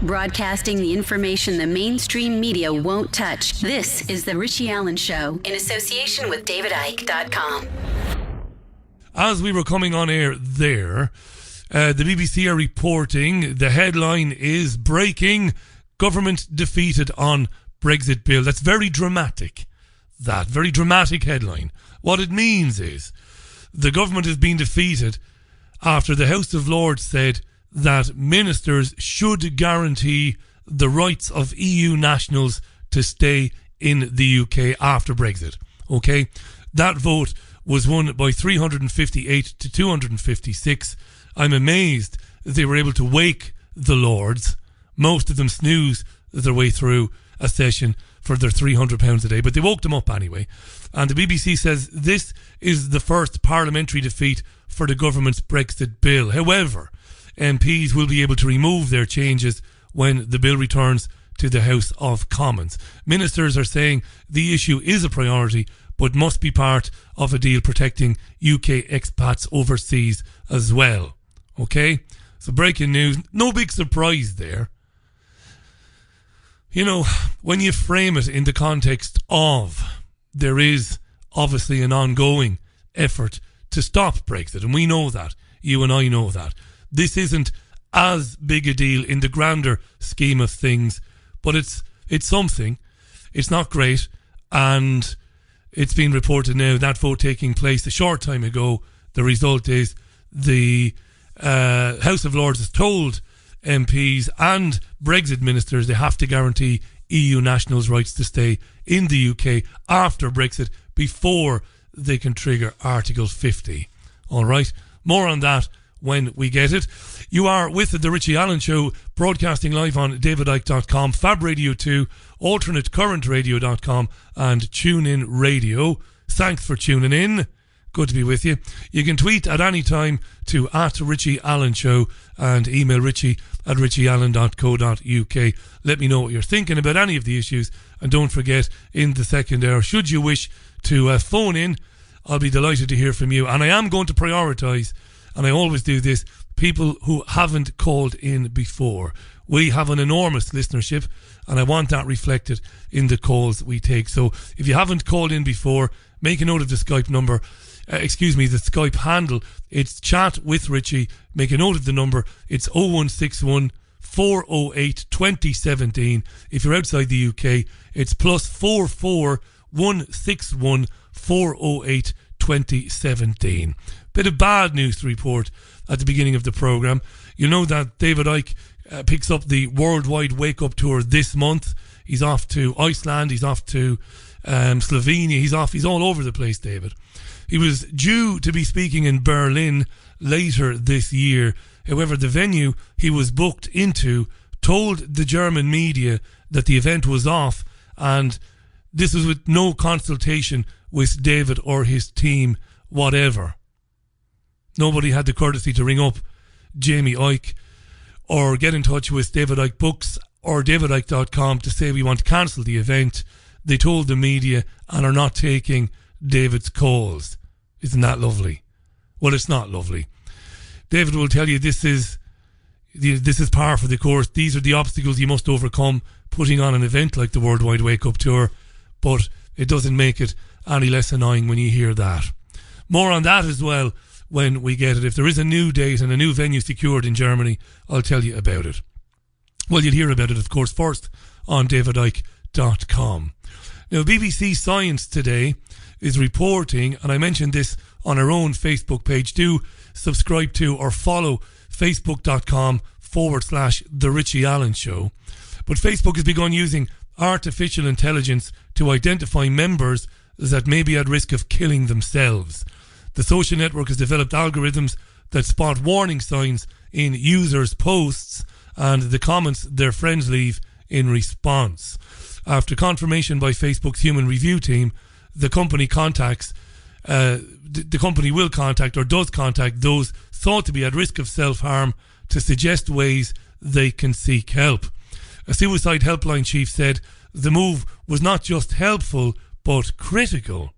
Broadcasting the information the mainstream media won't touch. This is The Richie Allen Show in association with DavidIke.com. As we were coming on air there, the BBC are reporting the headline is breaking, government defeated on Brexit bill. That's very dramatic. That very dramatic headline. What it means is the government has been defeated after the House of Lords said that ministers should guarantee the rights of EU nationals to stay in the UK after Brexit. Okay? That vote was won by 358 to 256. I'm amazed that they were able to wake the Lords. Most of them snooze their way through a session for their £300 a day, but they woke them up anyway. And the BBC says this is the first parliamentary defeat for the government's Brexit bill. However, MPs will be able to remove their changes when the bill returns to the House of Commons. Ministers are saying the issue is a priority, but must be part of a deal protecting UK expats overseas as well. Okay? So breaking news, no big surprise there. You know, when you frame it in the context of there is obviously an ongoing effort to stop Brexit, and we know that, you and I know that. This isn't as big a deal in the grander scheme of things, but it's something. It's not great, and it's been reported now that vote taking place a short time ago. The result is the House of Lords has told MPs and Brexit ministers they have to guarantee EU nationals' rights to stay in the UK after Brexit before they can trigger Article 50. All right, more on that when we get it. You are with the Richie Allen Show, broadcasting live on DavidIke.com, Fab Radio 2, AlternateCurrentRadio.com and TuneIn Radio. Thanks for tuning in. Good to be with you. You can tweet at any time to @RichieAllenShow and email richie@richieallen.co.uk. Let me know what you're thinking about any of the issues. And don't forget, in the second hour, should you wish to phone in, I'll be delighted to hear from you. And I am going to prioritise, and I always do this, people who haven't called in before. We have an enormous listenership, and I want that reflected in the calls we take. So if you haven't called in before, make a note of the Skype number. The Skype handle. It's Chat with Richie. Make a note of the number. It's 0161 408 2017. If you're outside the UK, it's +44 161 408 2017. Bit of bad news to report at the beginning of the programme. You know that David Icke picks up the Worldwide Wake Up Tour this month. He's off to Iceland. He's off to Slovenia. He's all over the place, David. He was due to be speaking in Berlin later this year. However, the venue he was booked into told the German media that the event was off, and this was with no consultation with David or his team whatever. Nobody had the courtesy to ring up Jamie Icke or get in touch with David Icke Books or DavidIke.com to say we want to cancel the event. They told the media and are not taking David's calls. Isn't that lovely? Well, it's not lovely. David will tell you this is par for the course. These are the obstacles you must overcome putting on an event like the Worldwide Wake Up Tour, but it doesn't make it any less annoying when you hear that. More on that as well when we get it. If there is a new date and a new venue secured in Germany, I'll tell you about it. Well, you'll hear about it, of course, first on DavidIke.com. Now, BBC Science today is reporting, and I mentioned this on our own Facebook page, do subscribe to or follow facebook.com/The Richie Allen Show. But Facebook has begun using artificial intelligence to identify members that may be at risk of killing themselves. The social network has developed algorithms that spot warning signs in users' posts and the comments their friends leave in response. After confirmation by Facebook's human review team, the company will contact or does contact those thought to be at risk of self-harm to suggest ways they can seek help. A suicide helpline chief said the move was not just helpful but critical.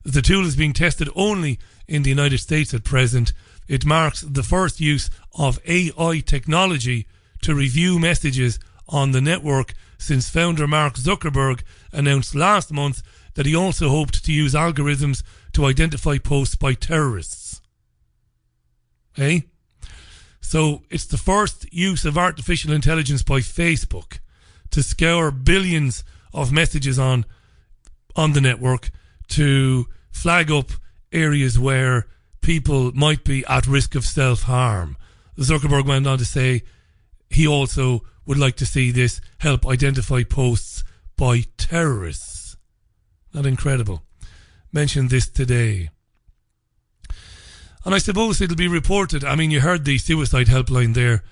The tool is being tested only in the United States at present. It marks the first use of AI technology to review messages on the network since founder Mark Zuckerberg announced last month that he also hoped to use algorithms to identify posts by terrorists. Hey? So it's the first use of artificial intelligence by Facebook to scour billions of messages on the network to flag up areas where people might be at risk of self-harm. Zuckerberg went on to say he also would like to see this help identify posts by terrorists. Not incredible? Mentioned this today. And I suppose it'll be reported. I mean, you heard the suicide helpline there,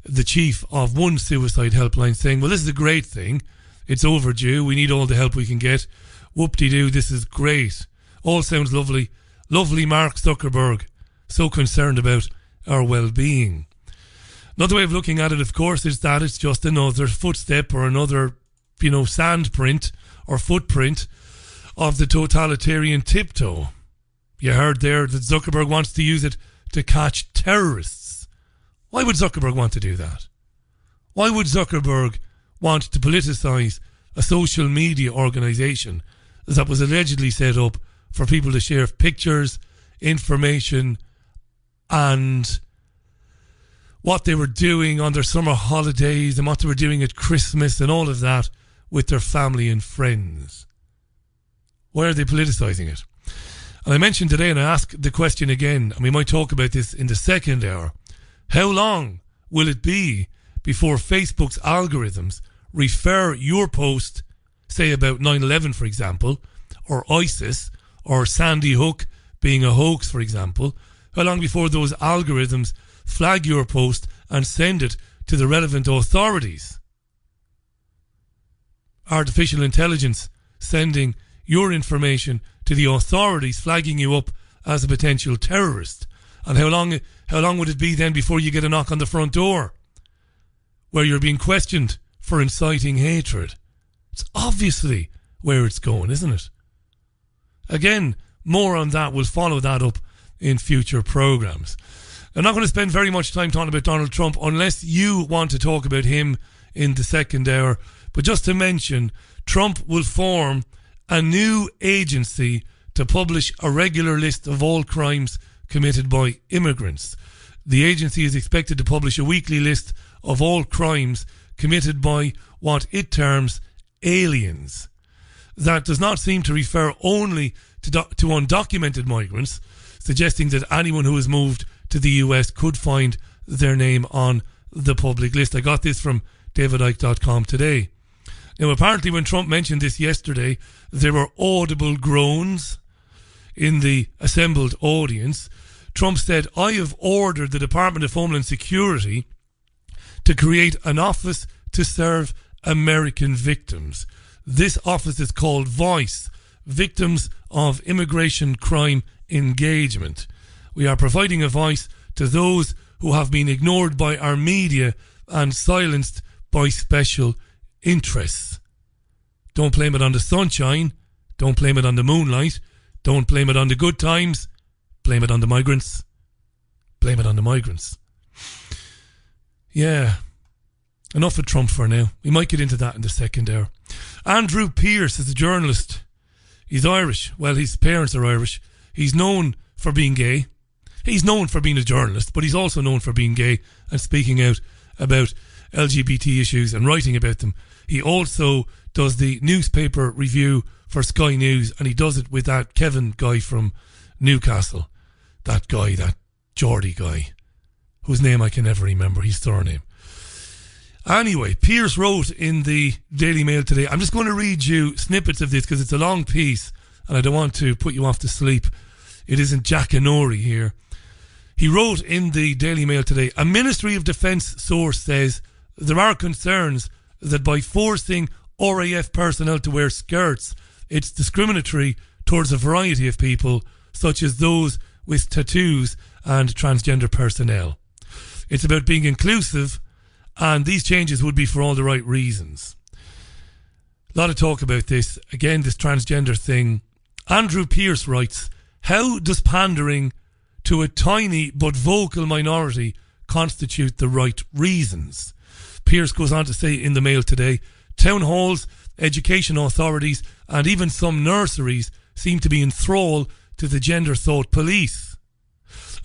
the chief of one suicide helpline saying, well, this is a great thing. It's overdue. We need all the help we can get. Whoop-de-doo, this is great. All sounds lovely. Lovely Mark Zuckerberg, so concerned about our well-being. Another way of looking at it, of course, is that it's just another footstep or another, sandprint or footprint of the totalitarian tiptoe. You heard there that Zuckerberg wants to use it to catch terrorists. Why would Zuckerberg want to do that? Why would Zuckerberg want to politicise a social media organisation that was allegedly set up for people to share pictures, information, and what they were doing on their summer holidays and what they were doing at Christmas and all of that with their family and friends? Why are they politicising it? And I mentioned today, and I asked the question again, and we might talk about this in the second hour, how long will it be before Facebook's algorithms refer your post, say about 9/11, for example, or ISIS, or Sandy Hook being a hoax, for example, how long before those algorithms flag your post and send it to the relevant authorities? Artificial intelligence sending your information to the authorities, flagging you up as a potential terrorist. And how long would it be then before you get a knock on the front door where you're being questioned for inciting hatred? It's obviously where it's going, isn't it? Again, more on that. We'll follow that up in future programmes. I'm not going to spend very much time talking about Donald Trump unless you want to talk about him in the second hour. But just to mention, Trump will form a new agency to publish a regular list of all crimes committed by immigrants. The agency is expected to publish a weekly list of all crimes committed by what it terms aliens. That does not seem to refer only to undocumented migrants, suggesting that anyone who has moved to the US could find their name on the public list. I got this from davidicke.com today. Now, apparently when Trump mentioned this yesterday, there were audible groans in the assembled audience. Trump said, I have ordered the Department of Homeland Security to create an office to serve American victims. This office is called VOICE, Victims of Immigration Crime Engagement. We are providing a voice to those who have been ignored by our media and silenced by special interests. Don't blame it on the sunshine. Don't blame it on the moonlight. Don't blame it on the good times. Blame it on the migrants. Blame it on the migrants. Yeah. Enough of Trump for now. We might get into that in the second hour. Andrew Pearce is a journalist. He's Irish. Well, his parents are Irish. He's known for being gay. He's known for being a journalist, but he's also known for being gay and speaking out about LGBT issues and writing about them. He also does the newspaper review for Sky News, and he does it with that Kevin guy from Newcastle. That guy, that Geordie guy, whose name I can never remember, his surname. Anyway, Pearce wrote in the Daily Mail today. I'm just going to read you snippets of this because it's a long piece and I don't want to put you off to sleep. It isn't Jackanory here. He wrote in the Daily Mail today, a Ministry of Defence source says there are concerns that by forcing RAF personnel to wear skirts, it's discriminatory towards a variety of people, such as those with tattoos and transgender personnel. It's about being inclusive, and these changes would be for all the right reasons. A lot of talk about this. Again, this transgender thing. Andrew Pearce writes, how does pandering to a tiny but vocal minority constitute the right reasons? Pierce goes on to say in the Mail today, town halls, education authorities and even some nurseries seem to be in thrall to the gender thought police.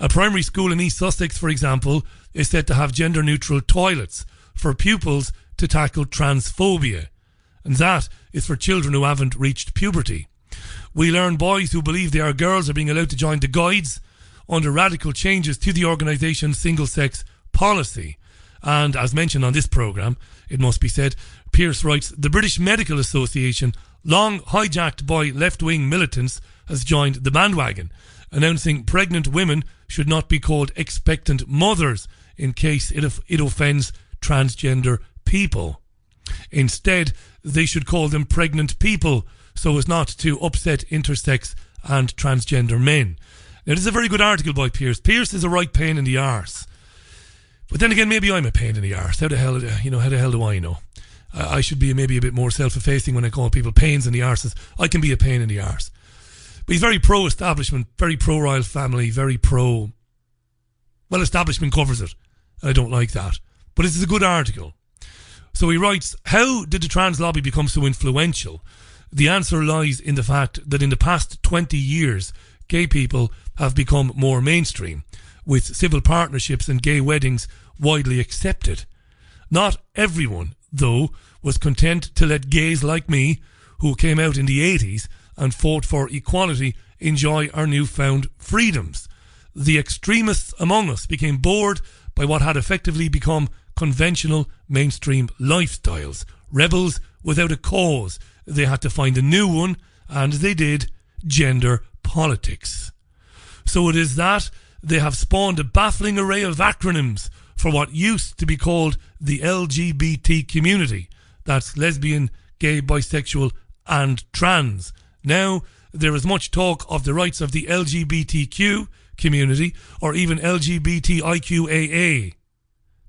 A primary school in East Sussex, for example, is said to have gender neutral toilets for pupils to tackle transphobia, and that is for children who haven't reached puberty. We learn boys who believe they are girls are being allowed to join the guides under radical changes to the organisation's single-sex policy. And as mentioned on this programme, it must be said, Pierce writes, the British Medical Association, long hijacked by left-wing militants, has joined the bandwagon, announcing pregnant women should not be called expectant mothers in case it offends transgender people. Instead, they should call them pregnant people so as not to upset intersex and transgender men. Now, this is a very good article by Pierce. Pierce is a right pain in the arse. But then again, maybe I'm a pain in the arse. How the hell do I know? I should be maybe a bit more self-effacing when I call people pains in the arses. I can be a pain in the arse. But he's very pro-establishment, very pro-royal family, very pro... Well, establishment covers it. I don't like that. But this is a good article. So he writes, how did the trans lobby become so influential? The answer lies in the fact that in the past 20 years, gay people have become more mainstream, with civil partnerships and gay weddings widely accepted. Not everyone, though, was content to let gays like me, who came out in the 80s and fought for equality, enjoy our newfound freedoms. The extremists among us became bored by what had effectively become conventional mainstream lifestyles. Rebels without a cause. They had to find a new one, and they did: gender politics. So it is that they have spawned a baffling array of acronyms for what used to be called the LGBT community. That's lesbian, gay, bisexual and trans. Now there is much talk of the rights of the LGBTQ community, or even LGBTIQAA.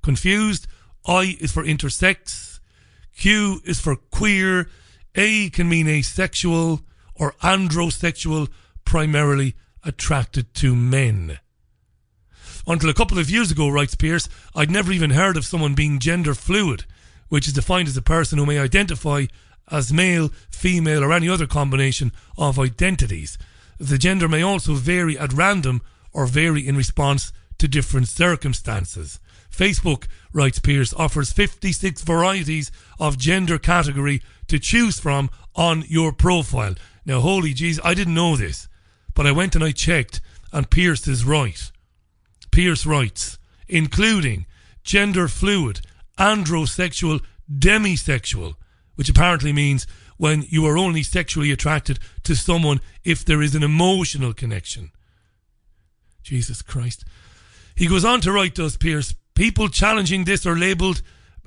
Confused? I is for intersex, Q is for queer, A can mean asexual or androsexual, primarily attracted to men. Until a couple of years ago, writes Pierce, I'd never even heard of someone being gender fluid, which is defined as a person who may identify as male, female or any other combination of identities. The gender may also vary at random or vary in response to different circumstances. Facebook, writes Pierce, offers 56 varieties of gender category to choose from on your profile. Now, holy jeez, I didn't know this, but I went and I checked, and Pierce is right. Pierce writes, including gender fluid, androsexual, demisexual, which apparently means when you are only sexually attracted to someone if there is an emotional connection. Jesus Christ. He goes on to write, does Pierce, people challenging this are labelled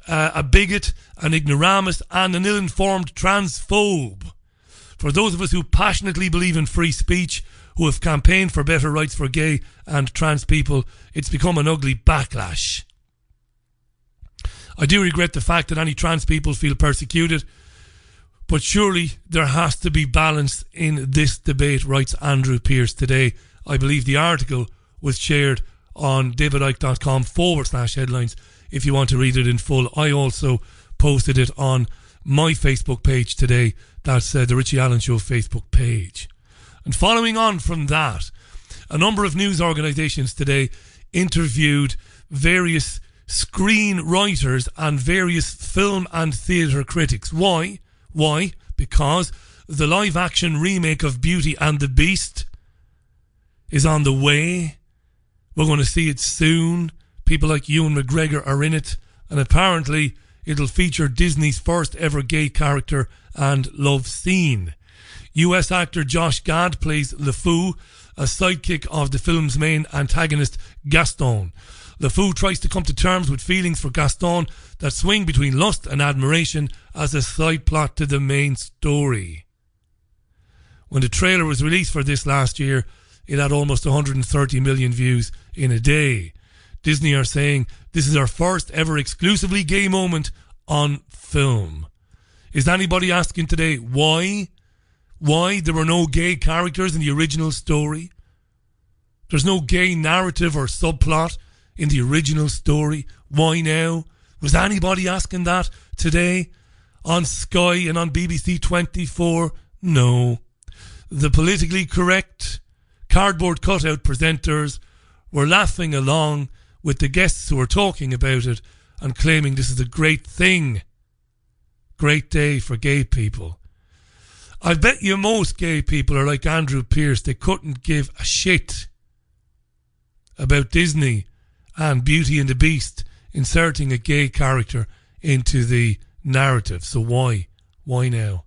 a bigot, an ignoramus and an ill-informed transphobe. For those of us who passionately believe in free speech, who have campaigned for better rights for gay and trans people, it's become an ugly backlash. I do regret the fact that any trans people feel persecuted, but surely there has to be balance in this debate, writes Andrew Pierce today. I believe the article was shared on davidicke.com/headlines if you want to read it in full. I also posted it on my Facebook page today. That's the Richie Allen Show Facebook page. And following on from that, a number of news organisations today interviewed various screenwriters and various film and theatre critics. Why? Because the live-action remake of Beauty and the Beast is on the way. We're going to see it soon. People like Ewan McGregor are in it, and apparently it'll feature Disney's first ever gay character and love scene. US actor Josh Gad plays LeFou, a sidekick of the film's main antagonist Gaston. LeFou tries to come to terms with feelings for Gaston that swing between lust and admiration as a side plot to the main story. When the trailer was released for this last year, it had almost 130 million views in a day. Disney are saying this is our first ever exclusively gay moment on film. Is anybody asking today why? Why there were no gay characters in the original story? There's no gay narrative or subplot in the original story. Why now? Was anybody asking that today on Sky and on BBC 24? No. The politically correct cardboard cutout presenters were laughing along with the guests who were talking about it and claiming this is a great thing. Great day for gay people. I bet you most gay people are like Andrew Pearce. They couldn't give a shit about Disney and Beauty and the Beast inserting a gay character into the narrative. So why? Why now?